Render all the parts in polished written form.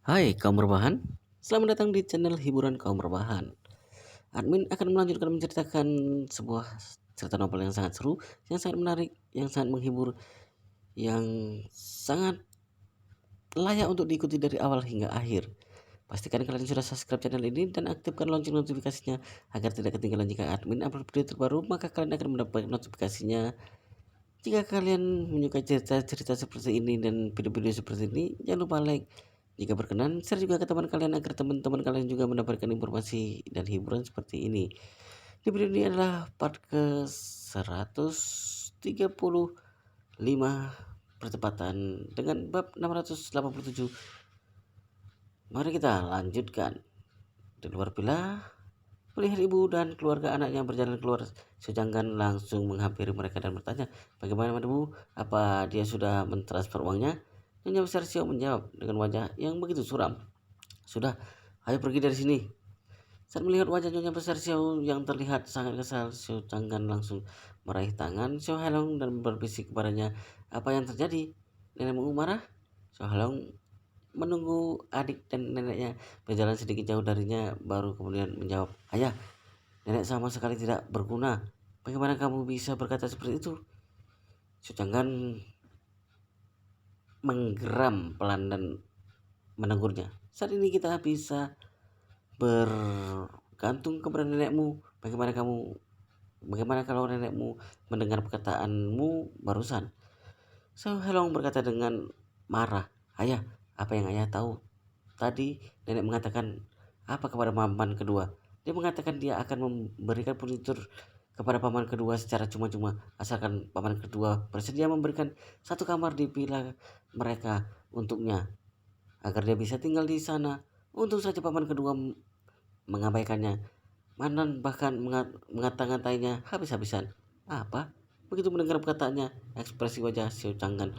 Hai kaum rebahan, selamat datang di channel hiburan kaum rebahan. Admin akan melanjutkan menceritakan sebuah cerita novel yang sangat seru, yang sangat menarik, yang sangat menghibur, yang sangat layak untuk diikuti dari awal hingga akhir. Pastikan kalian sudah subscribe channel ini dan aktifkan lonceng notifikasinya agar tidak ketinggalan jika admin upload video terbaru, maka kalian akan mendapat notifikasinya. Jika kalian menyukai cerita-cerita seperti ini dan video-video seperti ini, jangan lupa like. Jika berkenan, share juga ke teman kalian agar teman-teman kalian juga mendapatkan informasi dan hiburan seperti ini. Di video ini adalah part ke-135 pertepatan dengan bab 687. Mari kita lanjutkan. Di luar villa, melihat ibu dan keluarga anaknya berjalan keluar, Sejanggan langsung menghampiri mereka dan bertanya, "Bagaimana Bu? Apa dia sudah mentransfer uangnya?" Nyonya Besar Xiao menjawab dengan wajah yang begitu suram, "Sudah, ayo pergi dari sini." Saat melihat wajah Nyonya Besar Xiao yang terlihat sangat kesal, Xiao Changgan langsung meraih tangan Xiao Helong dan berbisik kepadanya, "Apa yang terjadi? Nenekmu marah?" Xiao Helong menunggu adik dan neneknya berjalan sedikit jauh darinya, baru kemudian menjawab, "Ayah, nenek sama sekali tidak berguna. Bagaimana kamu bisa berkata seperti itu?" Sucanggan menggeram pelan dan menegurnya. "Saat ini kita bisa bergantung kepada nenekmu. Bagaimana kalau nenekmu mendengar perkataanmu barusan?" So Helong berkata dengan marah, "Ayah, apa yang ayah tahu? Tadi nenek mengatakan apa kepada paman kedua? Dia mengatakan dia akan memberikan furnitur kepada paman kedua secara cuma-cuma, asalkan paman kedua bersedia memberikan satu kamar di villa mereka untuknya, agar dia bisa tinggal di sana. Untung saja paman kedua mengabaikannya. Manan bahkan mengata-ngatainya habis-habisan." "Apa?" Begitu mendengar perkataannya, ekspresi wajah Xiao Changgan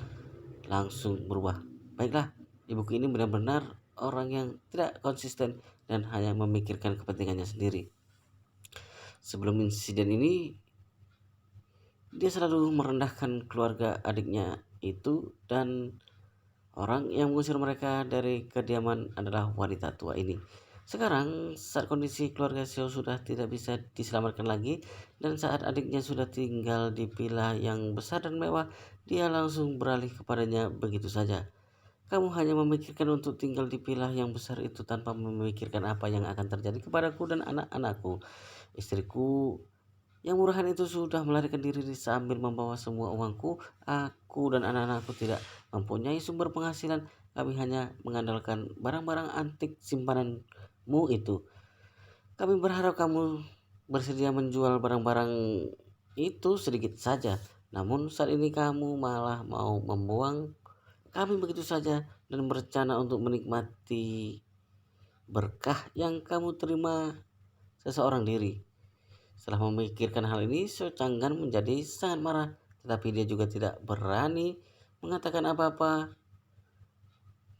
langsung berubah. "Baiklah, ibuku ini benar-benar orang yang tidak konsisten dan hanya memikirkan kepentingannya sendiri. Sebelum insiden ini, dia selalu merendahkan keluarga adiknya itu, dan orang yang mengusir mereka dari kediaman adalah wanita tua ini. Sekarang, saat kondisi keluarga Xiao sudah tidak bisa diselamatkan lagi, dan saat adiknya sudah tinggal di villa yang besar dan mewah, dia langsung beralih kepadanya begitu saja. Kamu hanya memikirkan untuk tinggal di villa yang besar itu tanpa memikirkan apa yang akan terjadi kepadaku dan anak-anakku. Istriku yang murahan itu sudah melarikan diri sambil membawa semua uangku. Aku dan anak-anakku tidak mempunyai sumber penghasilan. Kami hanya mengandalkan barang-barang antik simpananmu itu. Kami berharap kamu bersedia menjual barang-barang itu sedikit saja. Namun saat ini kamu malah mau membuang kami begitu saja dan berencana untuk menikmati berkah yang kamu terima seseorang diri." Setelah memikirkan hal ini, So Changgan menjadi sangat marah, tetapi dia juga tidak berani mengatakan apa-apa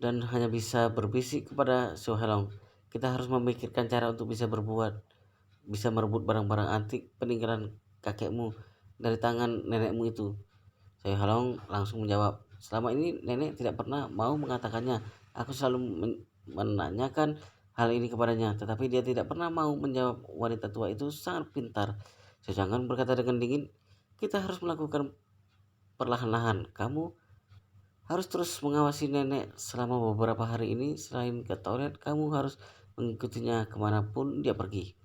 dan hanya bisa berbisik kepada So Helong, "Kita harus memikirkan cara untuk bisa merebut barang-barang antik peninggalan kakekmu dari tangan nenekmu itu." Saya Halong langsung menjawab, "Selama ini nenek tidak pernah mau mengatakannya. Aku selalu menanyakan hal ini kepadanya, tetapi dia tidak pernah mau menjawab." Wanita tua itu sangat pintar. Sejangan berkata dengan dingin, "Kita harus melakukan perlahan-lahan. Kamu harus terus mengawasi nenek selama beberapa hari ini. Selain ke toilet, kamu harus mengikutinya kemanapun dia pergi."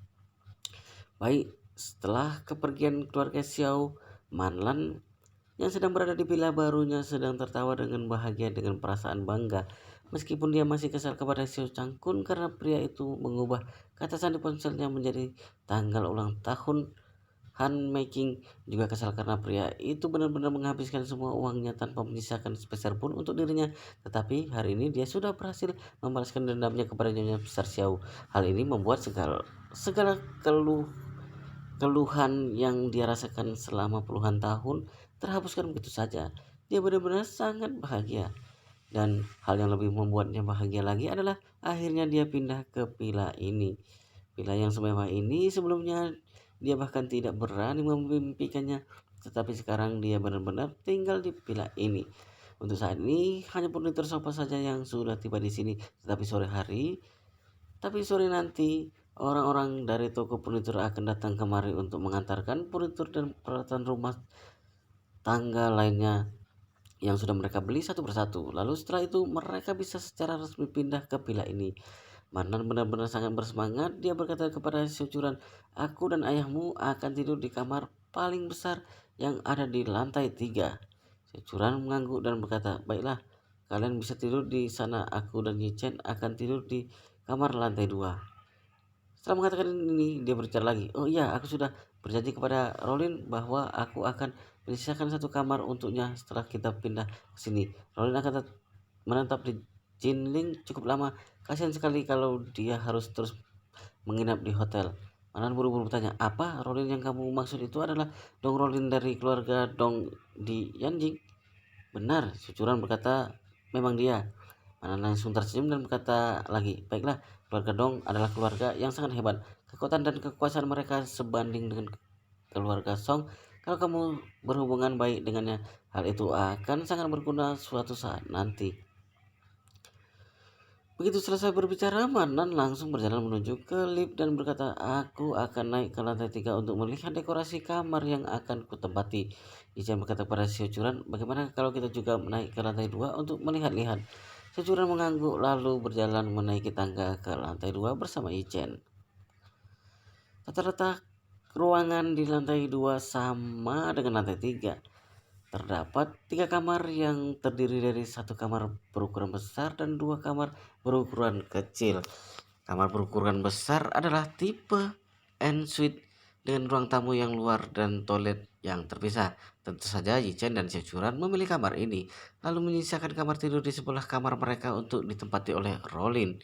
Baik, setelah kepergian keluarga Xiao, Manlan yang sedang berada di villa barunya sedang tertawa dengan bahagia dengan perasaan bangga. Meskipun dia masih kesal kepada Xiao Changkun karena pria itu mengubah kata sandi ponselnya menjadi tanggal ulang tahun Han Making, juga kesal karena pria itu benar-benar menghabiskan semua uangnya tanpa menyisakan sepeser pun untuk dirinya. Tetapi hari ini dia sudah berhasil membalaskan dendamnya kepada Nyonya Besar Xiao. Hal ini membuat segala keluhan yang dia rasakan selama puluhan tahun terhapuskan begitu saja. Dia benar-benar sangat bahagia. Dan hal yang lebih membuatnya bahagia lagi adalah akhirnya dia pindah ke villa ini. Villa yang semewah ini sebelumnya dia bahkan tidak berani memimpikannya, tetapi sekarang dia benar-benar tinggal di villa ini. Untuk saat ini hanya furnitur sofa saja yang sudah tiba di sini, tapi sore nanti orang-orang dari toko furnitur akan datang kemari untuk mengantarkan furnitur dan peralatan rumah tangga lainnya yang sudah mereka beli satu persatu. Lalu setelah itu mereka bisa secara resmi pindah ke villa ini. Manan benar-benar sangat bersemangat. Dia berkata kepada si curan, "Aku dan ayahmu akan tidur di kamar paling besar yang ada di lantai 3." Si curan mengangguk dan berkata, "Baiklah, kalian bisa tidur di sana. Aku dan Yichen akan tidur di kamar lantai 2." Setelah mengatakan ini, dia berbicara lagi. "Oh iya, aku sudah berjanji kepada Rolin bahwa aku akan menyisakan satu kamar untuknya setelah kita pindah ke sini. Rolin akan menetap di Jinling cukup lama. Kasihan sekali kalau dia harus terus menginap di hotel." Manan buru-buru bertanya, "Apa Rolin yang kamu maksud itu adalah Dong Rolin dari keluarga Dong di Yanjing?" "Benar," Sucuran berkata, "memang dia." Manan langsung tersenyum dan berkata lagi, "Baiklah, keluarga Dong adalah keluarga yang sangat hebat. Kekuatan dan kekuasaan mereka sebanding dengan keluarga Song. Kalau kamu berhubungan baik dengannya, hal itu akan sangat berguna suatu saat nanti." Begitu selesai berbicara, Manan langsung berjalan menuju ke lift dan berkata, "Aku akan naik ke lantai 3 untuk melihat dekorasi kamar yang akan kutempati." Ijan berkata pada si Curan, "Bagaimana kalau kita juga naik ke lantai 2 untuk melihat-lihat?" Si Curan mengangguk lalu berjalan menaiki tangga ke lantai 2 bersama Ijen. Rata-rata ruangan di lantai 2 sama dengan lantai 3. Terdapat 3 kamar yang terdiri dari satu kamar berukuran besar dan 2 kamar berukuran kecil. Kamar berukuran besar adalah tipe ensuite dengan ruang tamu yang luar dan toilet yang terpisah. Tentu saja Yichen dan Sechuran memilih kamar ini, lalu menyisakan kamar tidur di sebelah kamar mereka untuk ditempati oleh Rolin.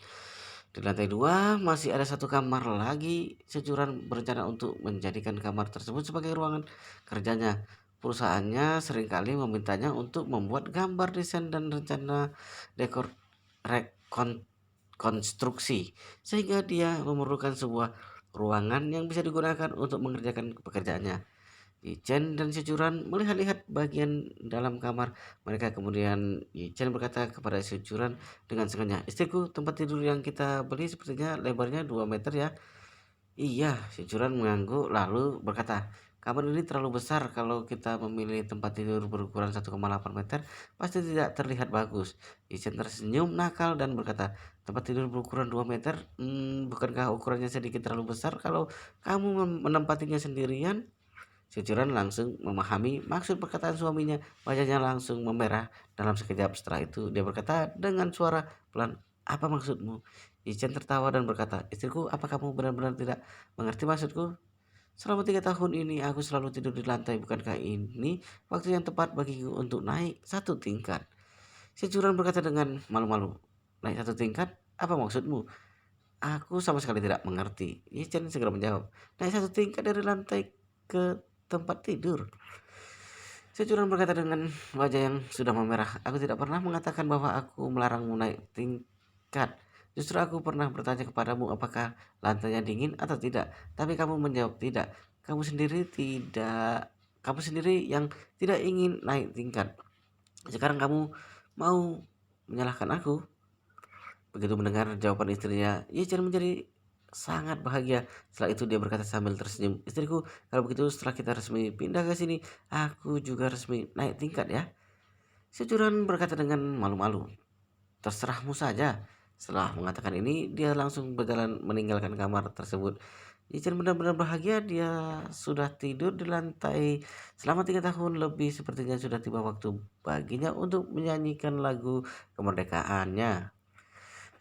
Di lantai 2 masih ada satu kamar lagi. Securan berencana untuk menjadikan kamar tersebut sebagai ruangan kerjanya. Perusahaannya seringkali memintanya untuk membuat gambar desain dan rencana dekor rekonstruksi, sehingga dia memerlukan sebuah ruangan yang bisa digunakan untuk mengerjakan pekerjaannya. Yichen dan Securan melihat-lihat bagian dalam kamar mereka. Kemudian Yichen berkata kepada Securan dengan sengaja, "Istriku, tempat tidur yang kita beli sepertinya lebarnya 2 meter ya?" "Iya," Securan mengangguk lalu berkata, "Kamar ini terlalu besar. Kalau kita memilih tempat tidur berukuran 1,8 meter, pasti tidak terlihat bagus." Yichen tersenyum nakal dan berkata, "Tempat tidur berukuran 2 meter? Bukankah ukurannya sedikit terlalu besar kalau kamu menempatinya sendirian?" Cucuran langsung memahami maksud perkataan suaminya. Wajahnya langsung memerah dalam sekejap. Setelah itu dia berkata dengan suara pelan, "Apa maksudmu?" Ichen tertawa dan berkata, "Istriku, apa kamu benar-benar tidak mengerti maksudku? Selama 3 tahun ini aku selalu tidur di lantai. Bukankah ini waktu yang tepat bagiku untuk naik satu tingkat?" Cucuran berkata dengan malu-malu, "Naik satu tingkat? Apa maksudmu?" "Aku sama sekali tidak mengerti." Ichen segera menjawab, "Naik satu tingkat dari lantai ke tempat tidur." Securan berkata dengan wajah yang sudah memerah, "Aku tidak pernah mengatakan bahwa aku melarangmu naik tingkat. Justru aku pernah bertanya kepadamu apakah lantainya dingin atau tidak. Tapi kamu menjawab tidak. Kamu sendiri yang tidak ingin naik tingkat. Sekarang kamu mau menyalahkan aku?" Begitu mendengar jawaban istrinya, Yichen menjadi sangat bahagia. Setelah itu dia berkata sambil tersenyum, "Istriku, kalau begitu setelah kita resmi pindah ke sini, aku juga resmi naik tingkat ya." Securan berkata dengan malu-malu, "Terserahmu saja." Setelah mengatakan ini, dia langsung berjalan meninggalkan kamar tersebut. Yichen benar-benar bahagia. Dia sudah tidur di lantai selama 3 tahun lebih. Sepertinya sudah tiba waktu baginya untuk menyanyikan lagu kemerdekaannya.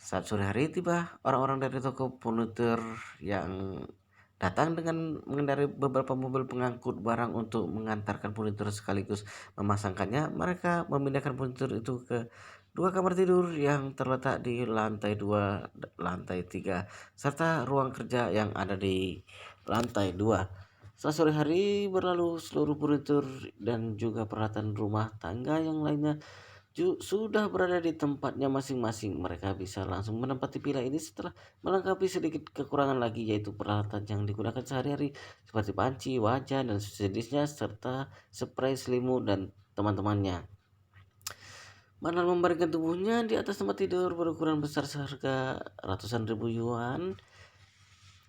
Saat sore hari tiba, orang-orang dari toko furnitur yang datang dengan mengendarai beberapa mobil pengangkut barang untuk mengantarkan furnitur sekaligus memasangkannya. Mereka memindahkan furnitur itu ke 2 kamar tidur yang terletak di lantai 2, lantai 3, serta ruang kerja yang ada di lantai 2. Setelah sore hari berlalu, seluruh furnitur dan juga peralatan rumah tangga yang lainnya sudah berada di tempatnya masing-masing. Mereka bisa langsung menempati villa ini setelah melengkapi sedikit kekurangan lagi, yaitu peralatan yang digunakan sehari-hari seperti panci, wajan, dan sejenisnya, serta spray selimut dan teman-temannya. Manal membaringkan tubuhnya di atas tempat tidur berukuran besar seharga ratusan ribu yuan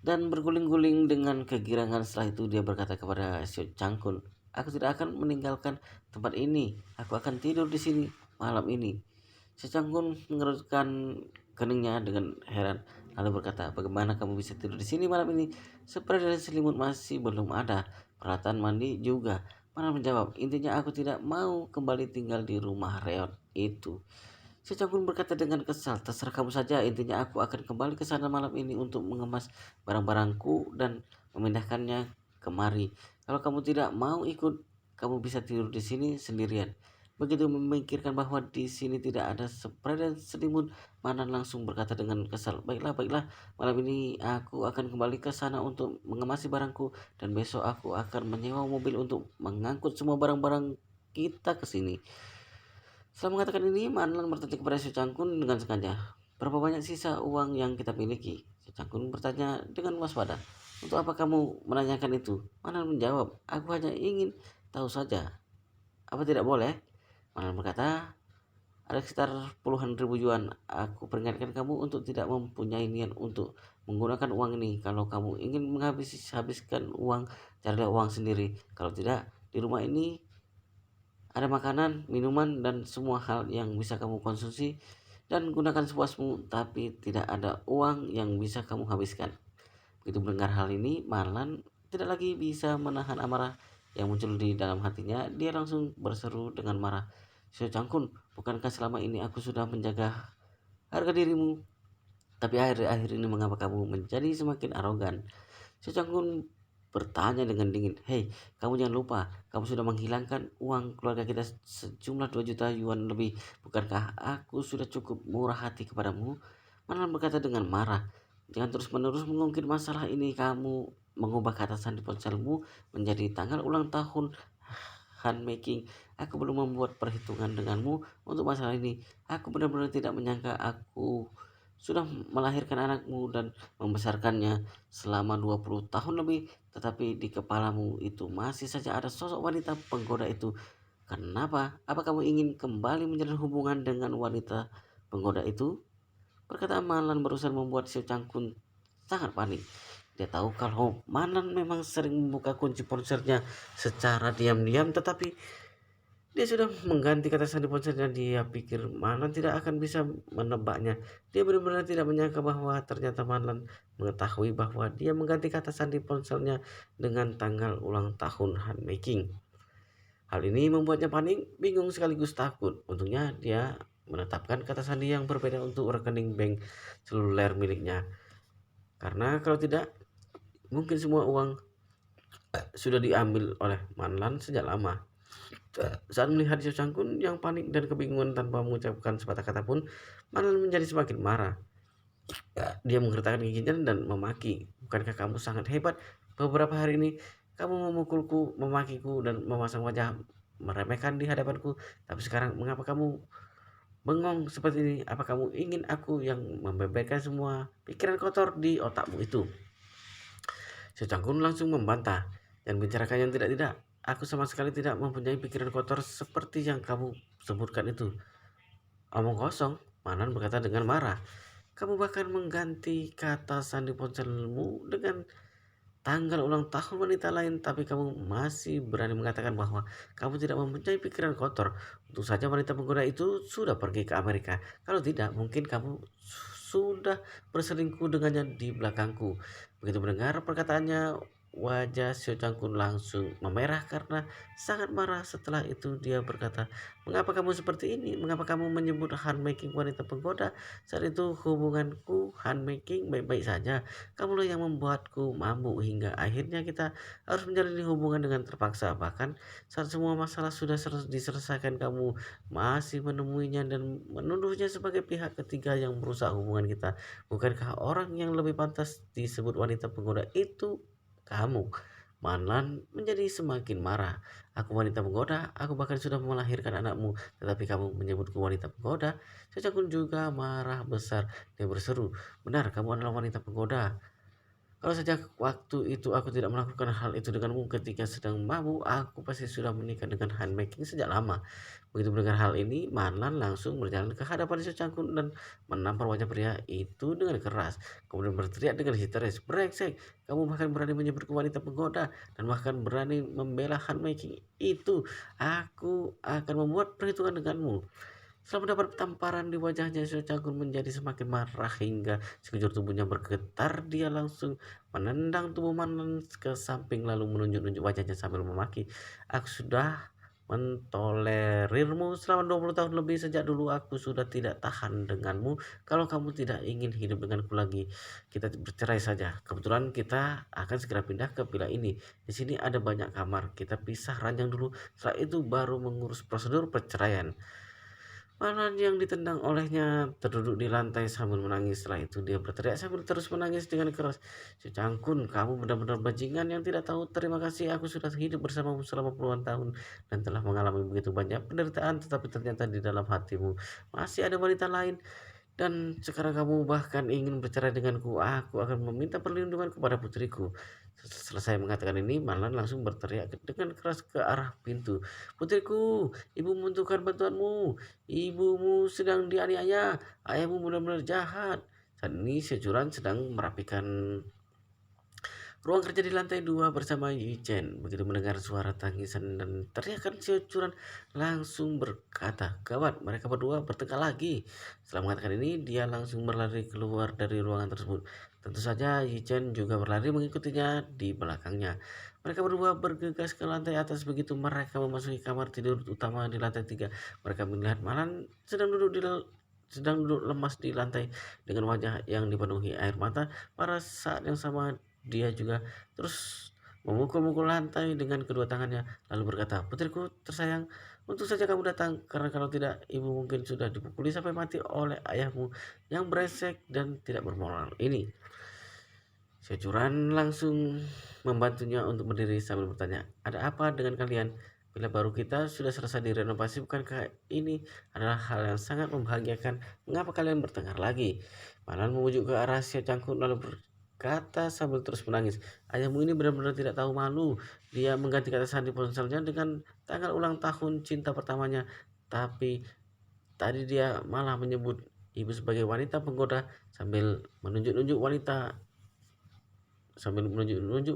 dan berguling-guling dengan kegirangan. Setelah itu dia berkata kepada Xiao Changkun, "Aku tidak akan meninggalkan tempat ini. Aku akan tidur di sini malam ini." Xiao Changkun mengerutkan keningnya dengan heran, lalu berkata, "Bagaimana kamu bisa tidur di sini malam ini? Spray dan selimut masih belum ada, peralatan mandi juga." Mana menjawab, "Intinya aku tidak mau kembali tinggal di rumah reot itu." Si Canggun berkata dengan kesal, "Terserah kamu saja, intinya aku akan kembali ke sana malam ini untuk mengemas barang-barangku dan memindahkannya kemari. Kalau kamu tidak mau ikut, kamu bisa tidur di sini sendirian." Begitu memikirkan bahwa di sini tidak ada spray dan selimut, Manan langsung berkata dengan kesal, "Baiklah, baiklah, malam ini aku akan kembali ke sana untuk mengemasi barangku dan besok aku akan menyewa mobil untuk mengangkut semua barang-barang kita ke sini." Setelah mengatakan ini, Manlan bertanya kepada Su Cangkun dengan sengaja, "Berapa banyak sisa uang yang kita miliki?" Su Cangkun bertanya dengan waspada, "Untuk apa kamu menanyakan itu?" Manlan menjawab, "Aku hanya ingin tahu saja." "Apa tidak boleh?" Manlan berkata, "Ada sekitar puluhan ribu yuan. Aku peringatkan kamu untuk tidak mempunyai niat untuk menggunakan uang ini. Kalau kamu ingin habiskan uang, carilah uang sendiri. Kalau tidak, di rumah ini ada makanan, minuman, dan semua hal yang bisa kamu konsumsi dan gunakan sepuasmu, tapi tidak ada uang yang bisa kamu habiskan." Begitu mendengar hal ini, Marlan tidak lagi bisa menahan amarah yang muncul di dalam hatinya. Dia langsung berseru dengan marah, "Xiao Changkun, bukankah selama ini aku sudah menjaga harga dirimu? Tapi akhir-akhir ini mengapa kamu menjadi semakin arogan?" Si Canggun bertanya dengan dingin, "Hei, kamu jangan lupa, kamu sudah menghilangkan uang keluarga kita sejumlah 2 juta yuan lebih. Bukankah aku sudah cukup murah hati kepadamu?" Manan berkata dengan marah, "Jangan terus-menerus mengungkit masalah ini. Kamu mengubah kata sandi ponselmu menjadi tanggal ulang tahun handmaking. Aku belum membuat perhitungan denganmu untuk masalah ini. Aku benar-benar tidak menyangka aku sudah melahirkan anakmu dan membesarkannya selama 20 tahun lebih, tetapi di kepalamu itu masih saja ada sosok wanita penggoda itu. Kenapa? Apa kamu ingin kembali menjalin hubungan dengan wanita penggoda itu?" Perkataan Malan barusan membuat Xiao Changkun sangat panik. Dia tahu kalau Malan memang sering membuka kunci ponselnya secara diam-diam, tetapi dia sudah mengganti kata sandi ponselnya. Dia pikir Malan tidak akan bisa menebaknya. Dia benar-benar tidak menyangka bahwa ternyata Malan mengetahui bahwa dia mengganti kata sandi ponselnya dengan tanggal ulang tahun handmaking. Hal ini membuatnya panik, bingung sekaligus takut. Untungnya dia menetapkan kata sandi yang berbeda untuk rekening bank seluler miliknya. Karena kalau tidak, mungkin semua uang sudah diambil oleh Manlan sejak lama. Saat melihat Xiao Changkun yang panik dan kebingungan tanpa mengucapkan sepatah kata pun, Manlan menjadi semakin marah. Dia menggertakkan giginya dan memaki, "Bukankah kamu sangat hebat? Beberapa hari ini kamu memukulku, memakiku, dan memasang wajah meremehkan di hadapanku. Tapi sekarang mengapa kamu bengong seperti ini? Apa kamu ingin aku yang membeberkan semua pikiran kotor di otakmu itu?" Secangkun langsung membantah, "Dan bicarakan yang tidak-tidak. Aku sama sekali tidak mempunyai pikiran kotor seperti yang kamu sebutkan itu." "Omong kosong," Manan berkata dengan marah. "Kamu bahkan mengganti kata sandi ponselmu dengan tanggal ulang tahun wanita lain, tapi kamu masih berani mengatakan bahwa kamu tidak mempunyai pikiran kotor. Untung saja wanita penggoda itu sudah pergi ke Amerika. Kalau tidak, mungkin kamu sudah berselingkuh dengannya di belakangku." Begitu mendengar perkataannya, wajah Xiao Changkun langsung memerah karena sangat marah. Setelah itu dia berkata, "Mengapa kamu seperti ini? Mengapa kamu menyebut handmaking wanita penggoda? Saat itu hubunganku handmaking baik-baik saja. Kamulah yang membuatku mabuk hingga akhirnya kita harus menjalani hubungan dengan terpaksa. Bahkan saat semua masalah sudah diselesaikan, kamu masih menemuinya dan menuduhnya sebagai pihak ketiga yang merusak hubungan kita. Bukankah orang yang lebih pantas disebut wanita penggoda itu kamu?" Manlan menjadi semakin marah. "Aku wanita penggoda? Aku bahkan sudah melahirkan anakmu, tetapi kamu menyebutku wanita penggoda?" Cecakun juga marah besar. Dia berseru, "Benar, kamu adalah wanita penggoda. Kalau saja waktu itu aku tidak melakukan hal itu denganmu ketika sedang mabuk, aku pasti sudah menikah dengan handmaking sejak lama. Begitu mendengar hal ini, Marlan langsung berjalan ke hadapan si cangkul dan menampar wajah pria itu dengan keras. Kemudian berteriak dengan histeris, "Brengsek, kamu bahkan berani menyebutku wanita penggoda dan bahkan berani membela handmaking itu. Aku akan membuat perhitungan denganmu." Setelah mendapat tamparan di wajahnya, Sio Cangkul menjadi semakin marah hingga sekujur tubuhnya bergetar. Dia langsung menendang tubuh Manan ke samping lalu menunjuk-nunjuk wajahnya sambil memaki. "Aku sudah mentolerirmu selama 20 tahun lebih. Sejak dulu aku sudah tidak tahan denganmu. Kalau kamu tidak ingin hidup denganku lagi, kita bercerai saja. Kebetulan kita akan segera pindah ke villa ini. Di sini ada banyak kamar. Kita pisah ranjang dulu. Setelah itu baru mengurus prosedur perceraian." Malan yang ditendang olehnya terduduk di lantai sambil menangis. Setelah itu dia berteriak sambil terus menangis dengan keras. "Si Cangkun, kamu benar-benar bajingan yang tidak tahu terima kasih. Aku sudah hidup bersamamu selama puluhan tahun dan telah mengalami begitu banyak penderitaan. Tetapi ternyata di dalam hatimu masih ada wanita lain. Dan sekarang kamu bahkan ingin bercerai denganku. Aku akan meminta perlindungan kepada putriku." Selesai mengatakan ini, Malan langsung berteriak dengan keras ke arah pintu. "Putriku, ibu membutuhkan bantuanmu. Ibumu sedang dianiaya. Ayahmu benar-benar jahat." Saat ini Sejuran sedang merapikan ruang kerja di lantai 2 bersama Yi Chen. Begitu mendengar suara tangisan dan teriakan Sejuran langsung berkata, "Gawat, mereka berdua bertengkar lagi." Setelah mengatakan ini, dia langsung berlari keluar dari ruangan tersebut. Tentu saja Yi Chen juga berlari mengikutinya di belakangnya. Mereka berdua bergegas ke lantai atas. Begitu mereka memasuki kamar tidur utama di lantai 3, mereka melihat Malan sedang duduk lemas di lantai dengan wajah yang dipenuhi air mata. Pada saat yang sama dia juga terus memukul-mukul lantai dengan kedua tangannya, lalu berkata, "Putriku tersayang, untung saja kamu datang, karena kalau tidak, ibu mungkin sudah dipukuli sampai mati oleh ayahmu yang brengsek dan tidak bermoral ini." Securan langsung membantunya untuk berdiri sambil bertanya, "Ada apa dengan kalian? Bila baru kita sudah selesai direnovasi, bukankah ini adalah hal yang sangat membahagiakan? Mengapa kalian bertengkar lagi?" Malan memujuk ke arah Sia Cangkun lalu berkata sambil terus menangis, "Ayahmu ini benar-benar tidak tahu malu. Dia mengganti kata sandi ponselnya dengan tanggal ulang tahun cinta pertamanya. Tapi tadi dia malah menyebut ibu sebagai wanita penggoda sambil menunjuk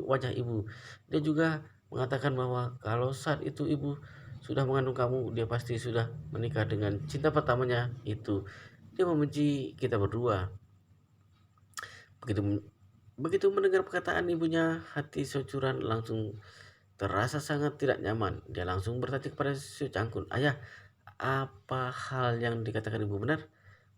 wajah ibu. Dia juga mengatakan bahwa kalau saat itu ibu sudah mengandung kamu, dia pasti sudah menikah dengan cinta pertamanya itu. Dia membenci kita berdua." Begitu begitu mendengar perkataan ibunya, hati Socuran langsung terasa sangat tidak nyaman. Dia langsung bertanya kepada Sio Cangkun, "Ayah, apa hal yang dikatakan ibu benar?"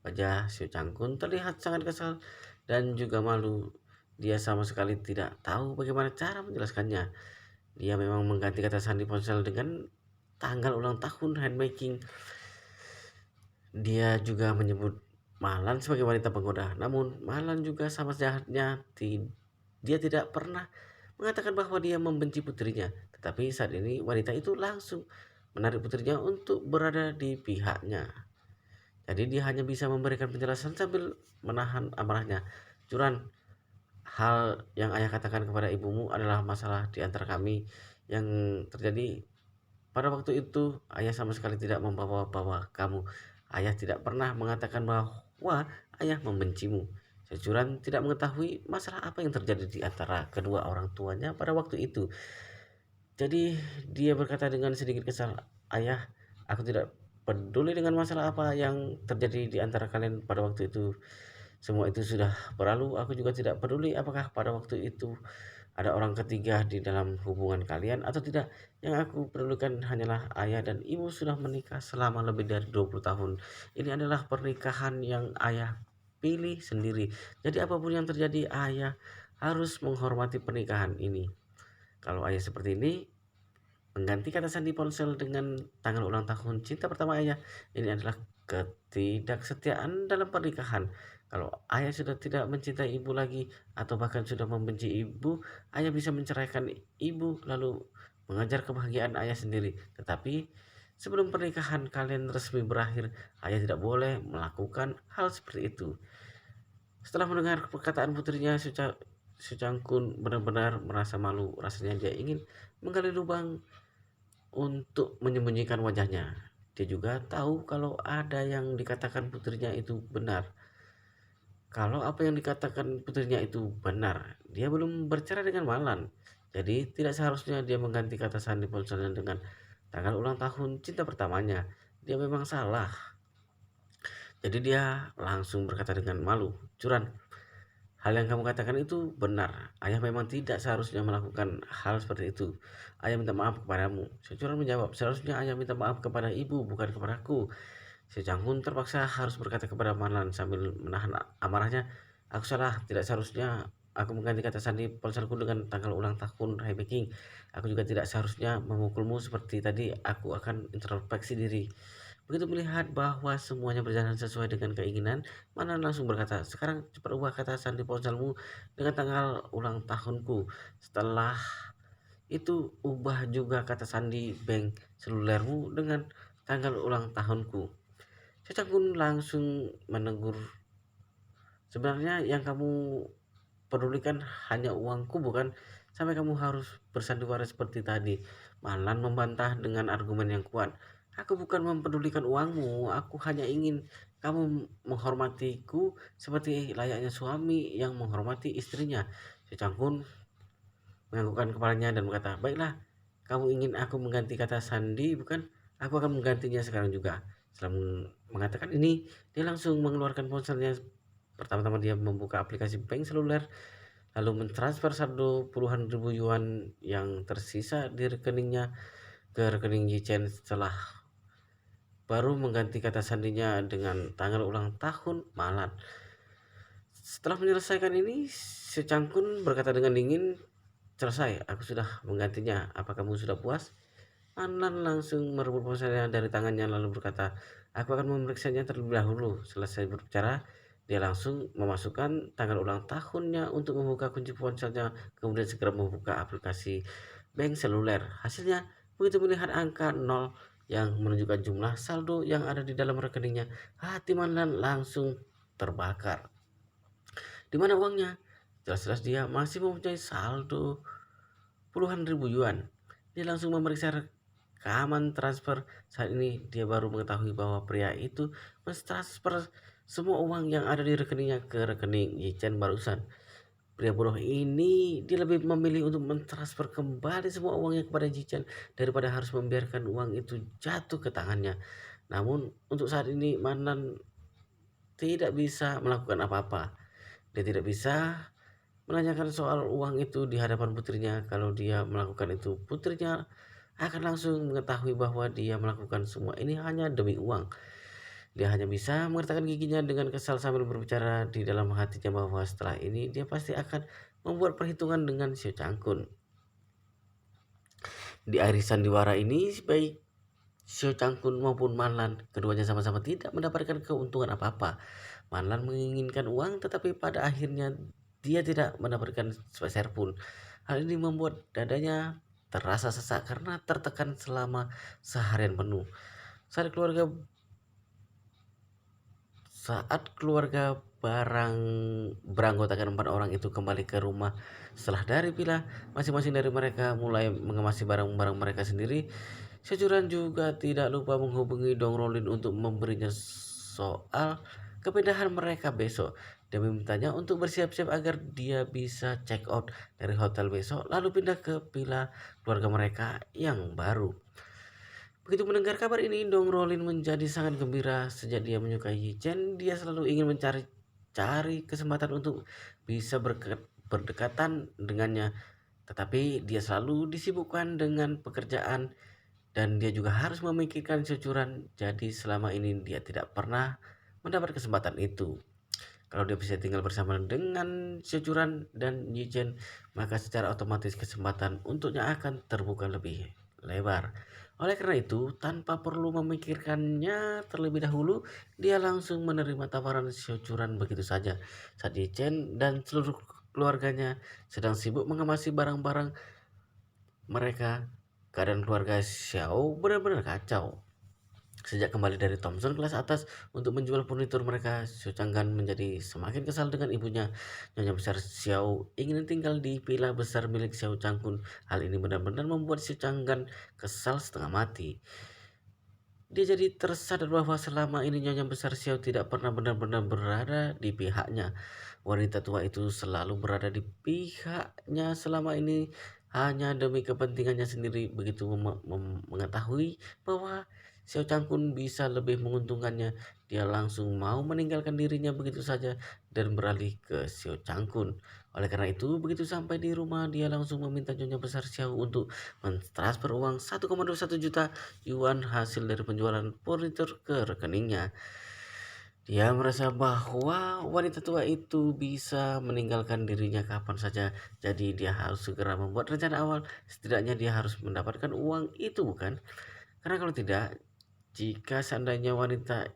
Wajah Sio Cangkun terlihat sangat kesal dan juga malu. Dia sama sekali tidak tahu bagaimana cara menjelaskannya. Dia memang mengganti kata sandi ponsel dengan tanggal ulang tahun handmaking. Dia juga menyebut Malan sebagai wanita penggoda. Namun Malan juga sama jahatnya. Dia tidak pernah mengatakan bahwa dia membenci putrinya. Tetapi saat ini wanita itu langsung menarik putrinya untuk berada di pihaknya. Jadi dia hanya bisa memberikan penjelasan sambil menahan amarahnya. "Curan, hal yang ayah katakan kepada ibumu adalah masalah di antara kami yang terjadi pada waktu itu. Ayah sama sekali tidak membawa-bawa kamu. Ayah tidak pernah mengatakan bahwa ayah membencimu." Sejuran tidak mengetahui masalah apa yang terjadi di antara kedua orang tuanya pada waktu itu. Jadi dia berkata dengan sedikit kesal, "Ayah, aku tidak peduli dengan masalah apa yang terjadi di antara kalian pada waktu itu. Semua itu sudah berlalu. Aku juga tidak peduli apakah pada waktu itu ada orang ketiga di dalam hubungan kalian atau tidak. Yang aku pedulikan hanyalah ayah dan ibu sudah menikah selama lebih dari 20 tahun. Ini adalah pernikahan yang ayah pilih sendiri. Jadi apapun yang terjadi, ayah harus menghormati pernikahan ini. Kalau ayah seperti ini, mengganti kata sandi ponsel dengan tanggal ulang tahun cinta pertama ayah, ini adalah ketidaksetiaan dalam pernikahan. Kalau ayah sudah tidak mencintai ibu lagi atau bahkan sudah membenci ibu, ayah bisa menceraikan ibu lalu mengajar kebahagiaan ayah sendiri. Tetapi sebelum pernikahan kalian resmi berakhir, ayah tidak boleh melakukan hal seperti itu." Setelah mendengar perkataan putrinya, Si Cangkun benar-benar merasa malu. Rasanya dia ingin menggali lubang untuk menyembunyikan wajahnya. Dia juga tahu kalau ada yang dikatakan putrinya itu benar. Kalau apa yang dikatakan putrinya itu benar, dia belum bercerai dengan Malan. Jadi tidak seharusnya dia mengganti kata sandi ponselnya dengan tanggal ulang tahun cinta pertamanya. Dia memang salah. Jadi dia langsung berkata dengan malu, "Curan, hal yang kamu katakan itu benar. Ayah memang tidak seharusnya melakukan hal seperti itu. Ayah minta maaf kepadamu." Si Curan menjawab, "Seharusnya ayah minta maaf kepada ibu, bukan kepadaku." Si Cangkun terpaksa harus berkata kepada Marlan sambil menahan amarahnya, "Aku salah, tidak seharusnya aku mengganti kata sandi ponselku dengan tanggal ulang tahun Hai King. Aku juga tidak seharusnya memukulmu seperti tadi. Aku akan introspeksi diri." Begitu melihat bahwa semuanya berjalan sesuai dengan keinginan, Marlan langsung berkata, "Sekarang cepat ubah kata sandi ponselmu dengan tanggal ulang tahunku. Setelah itu ubah juga kata sandi bank selulermu dengan tanggal ulang tahunku." Caca pun langsung menegur, "Sebenarnya yang kamu pedulikan hanya uangku, bukan? Sampai kamu harus bersandiwara seperti tadi." Malan membantah dengan argumen yang kuat, "Aku bukan mempedulikan uangmu, aku hanya ingin kamu menghormatiku seperti layaknya suami yang menghormati istrinya." Si Cangkun menganggukkan kepalanya dan berkata, "Baiklah, kamu ingin aku mengganti kata sandi, bukan? Aku akan menggantinya sekarang juga." Setelah mengatakan ini, dia langsung mengeluarkan ponselnya. Pertama-tama dia membuka aplikasi bank seluler, lalu mentransfer saldo puluhan ribu yuan yang tersisa di rekeningnya ke rekening Yichen. Setelah baru mengganti kata sandinya dengan tanggal ulang tahun Malan. Setelah menyelesaikan ini, si Cangkun berkata dengan dingin, "Selesai, aku sudah menggantinya. Apa kamu sudah puas?" Malan langsung merebut ponselnya dari tangannya lalu berkata, "Aku akan memeriksanya terlebih dahulu." Selesai berbicara, dia langsung memasukkan tanggal ulang tahunnya untuk membuka kunci ponselnya, kemudian segera membuka aplikasi bank seluler. Hasilnya, begitu melihat angka 0 yang menunjukkan jumlah saldo yang ada di dalam rekeningnya, hati Malan langsung terbakar. "Di mana uangnya? Jelas-jelas dia masih mempunyai saldo puluhan ribu yuan." Dia langsung memeriksa rekaman transfer. Saat ini dia baru mengetahui bahwa pria itu mentransfer semua uang yang ada di rekeningnya ke rekening Yichen barusan. Pria bodoh ini dia lebih memilih untuk mentransfer kembali semua uangnya kepada Yichen daripada harus membiarkan uang itu jatuh ke tangannya. Namun untuk saat ini Manan tidak bisa melakukan apa-apa. Dia tidak bisa menanyakan soal uang itu di hadapan putrinya. Kalau dia melakukan itu, putrinya akan langsung mengetahui bahwa dia melakukan semua ini hanya demi uang. Dia hanya bisa menggertakkan giginya dengan kesal sambil berbicara di dalam hatinya bahwa setelah ini dia pasti akan membuat perhitungan dengan Xiao Changkun. Di akhir sandiwara ini, baik Xiao Changkun maupun Manlan, keduanya sama-sama tidak mendapatkan keuntungan apa-apa. Manlan menginginkan uang, tetapi pada akhirnya dia tidak mendapatkan sepeser pun. Hal ini membuat dadanya terasa sesak karena tertekan selama seharian penuh. Saat keluarga saat keluarga beranggotakan 4 orang itu kembali ke rumah setelah dari villa, masing-masing dari mereka mulai mengemasi barang-barang mereka sendiri. Sejuran juga tidak lupa menghubungi Dong Rolin untuk memberinya soal kepindahan mereka besok. Dia memintanya untuk bersiap-siap agar dia bisa check out dari hotel besok lalu pindah ke villa keluarga mereka yang baru. Begitu mendengar kabar ini, Dong Rolin menjadi sangat gembira. Sejak dia menyukai Yichen, dia selalu ingin mencari kesempatan untuk bisa berdekatan dengannya. Tetapi dia selalu disibukkan dengan pekerjaan dan dia juga harus memikirkan cucuran. Jadi selama ini dia tidak pernah mendapat kesempatan itu. Kalau dia bisa tinggal bersama dengan cucuran dan Yichen, maka secara otomatis kesempatan untuknya akan terbuka lebih lebar. Oleh karena itu, tanpa perlu memikirkannya terlebih dahulu, dia langsung menerima tawaran cucuran begitu saja. Saat Yichen dan seluruh keluarganya sedang sibuk mengemasi barang-barang mereka, keadaan keluarga Xiao benar-benar kacau. Sejak kembali dari Thomson kelas atas untuk menjual furnitur mereka, Xiao Changgan menjadi semakin kesal dengan ibunya. Nyonya besar Xiao ingin tinggal di villa besar milik Xiao Changkun. Hal ini benar-benar membuat Xiao Changgan kesal setengah mati. Dia jadi tersadar bahwa selama ini Nyonya besar Xiao tidak pernah benar-benar berada di pihaknya. Wanita tua itu selalu berada di pihaknya selama ini hanya demi kepentingannya sendiri. Begitu mengetahui bahwa Xiao Changkun bisa lebih menguntungkannya, dia langsung mau meninggalkan dirinya begitu saja dan beralih ke Xiao Changkun. Oleh karena itu, begitu sampai di rumah, dia langsung meminta Nyonya besar Xiao untuk mentransfer uang 1,21 juta yuan hasil dari penjualan furnitur ke rekeningnya. Dia merasa bahwa wanita tua itu bisa meninggalkan dirinya kapan saja, jadi dia harus segera membuat rencana awal. Setidaknya dia harus mendapatkan uang itu, bukan? Karena kalau tidak, jika seandainya wanita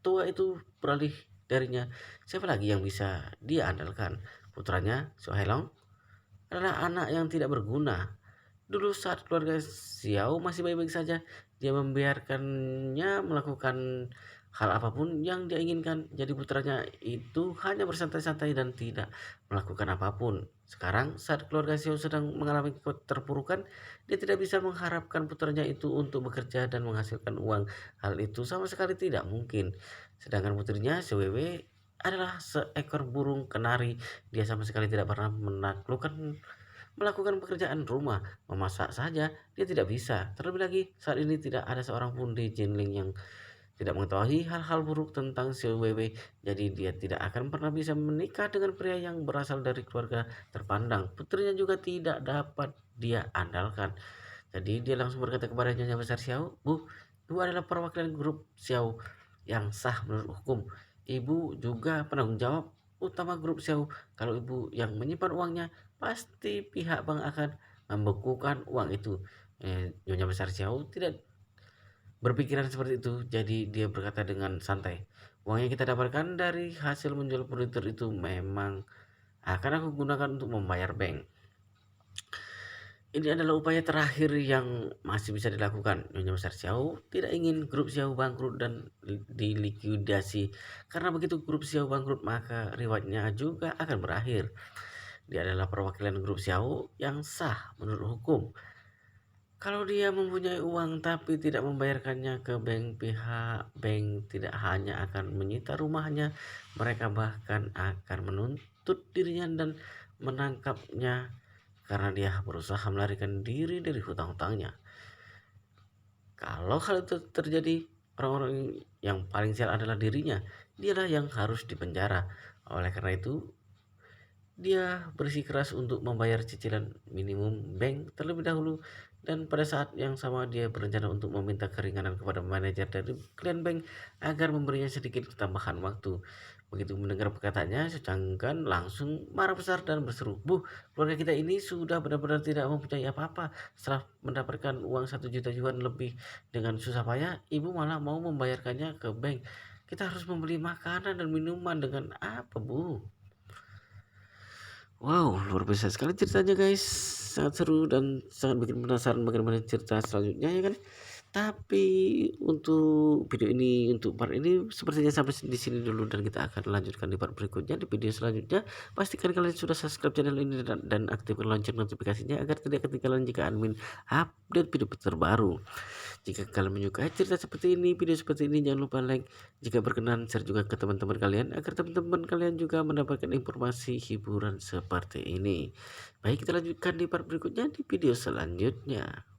tua itu beralih darinya, siapa lagi yang bisa dia andalkan? Putranya, Su Hailong, adalah anak yang tidak berguna. Dulu saat keluarga Xiao masih baik-baik saja, dia membiarkannya melakukan hal apapun yang dia inginkan. Jadi putranya itu hanya bersantai-santai dan tidak melakukan apapun. Sekarang saat keluarga Xiao sedang mengalami keterpurukan, dia tidak bisa mengharapkan putranya itu untuk bekerja dan menghasilkan uang. Hal itu sama sekali tidak mungkin. Sedangkan putrinya Wewe adalah seekor burung kenari. Dia sama sekali tidak pernah melakukan pekerjaan rumah, memasak saja dia tidak bisa. Terlebih lagi saat ini tidak ada seorang pun di Jinling yang tidak mengetahui hal-hal buruk tentang si Wewe. Jadi dia tidak akan pernah bisa menikah dengan pria yang berasal dari keluarga terpandang. Putrinya juga tidak dapat dia andalkan. Jadi dia langsung berkata kepada Nyonya Besar Xiao, Bu, Ibu adalah perwakilan grup Xiao yang sah menurut hukum. Ibu juga penanggung jawab utama grup Xiao. Kalau ibu yang menyimpan uangnya, pasti pihak bank akan membekukan uang itu. Nyonya Besar Xiao tidak berpikiran seperti itu, jadi dia berkata dengan santai, uang yang kita dapatkan dari hasil menjual furnitur itu memang akan aku gunakan untuk membayar bank. Ini adalah upaya terakhir yang masih bisa dilakukan. Nyonya Besar Xiao tidak ingin grup Xiao bangkrut dan dilikuidasi. Karena begitu grup Xiao bangkrut, maka riwayatnya juga akan berakhir. Dia adalah perwakilan grup Xiao yang sah menurut hukum. Kalau dia mempunyai uang tapi tidak membayarkannya ke bank, pihak bank tidak hanya akan menyita rumahnya, mereka bahkan akan menuntut dirinya dan menangkapnya karena dia berusaha melarikan diri dari hutang-hutangnya. Kalau hal itu terjadi, orang-orang yang paling sial adalah dirinya. Dialah yang harus dipenjara. Oleh karena itu, dia bersikeras untuk membayar cicilan minimum bank terlebih dahulu, dan pada saat yang sama dia berencana untuk meminta keringanan kepada manajer dari klien bank agar memberinya sedikit tambahan waktu. Begitu mendengar perkataannya, Secangkan langsung marah besar dan berseru, Bu, keluarga kita ini sudah benar-benar tidak mempunyai apa-apa. Setelah mendapatkan uang 1 juta yuan lebih dengan susah payah, ibu malah mau membayarkannya ke bank. Kita harus membeli makanan dan minuman dengan apa, Bu? Wow, luar biasa sekali ceritanya guys. Sangat seru dan sangat bikin penasaran bagaimana cerita selanjutnya ya kan. Tapi untuk video ini, untuk part ini sepertinya sampai di sini dulu dan kita akan lanjutkan di part berikutnya di video selanjutnya. Pastikan kalian sudah subscribe channel ini dan aktifkan lonceng notifikasinya agar tidak ketinggalan jika admin update video terbaru. Jika kalian menyukai cerita seperti ini, video seperti ini, jangan lupa like. Jika berkenan, share juga ke teman-teman kalian agar teman-teman kalian juga mendapatkan informasi hiburan seperti ini. Baik, kita lanjutkan di part berikutnya di video selanjutnya.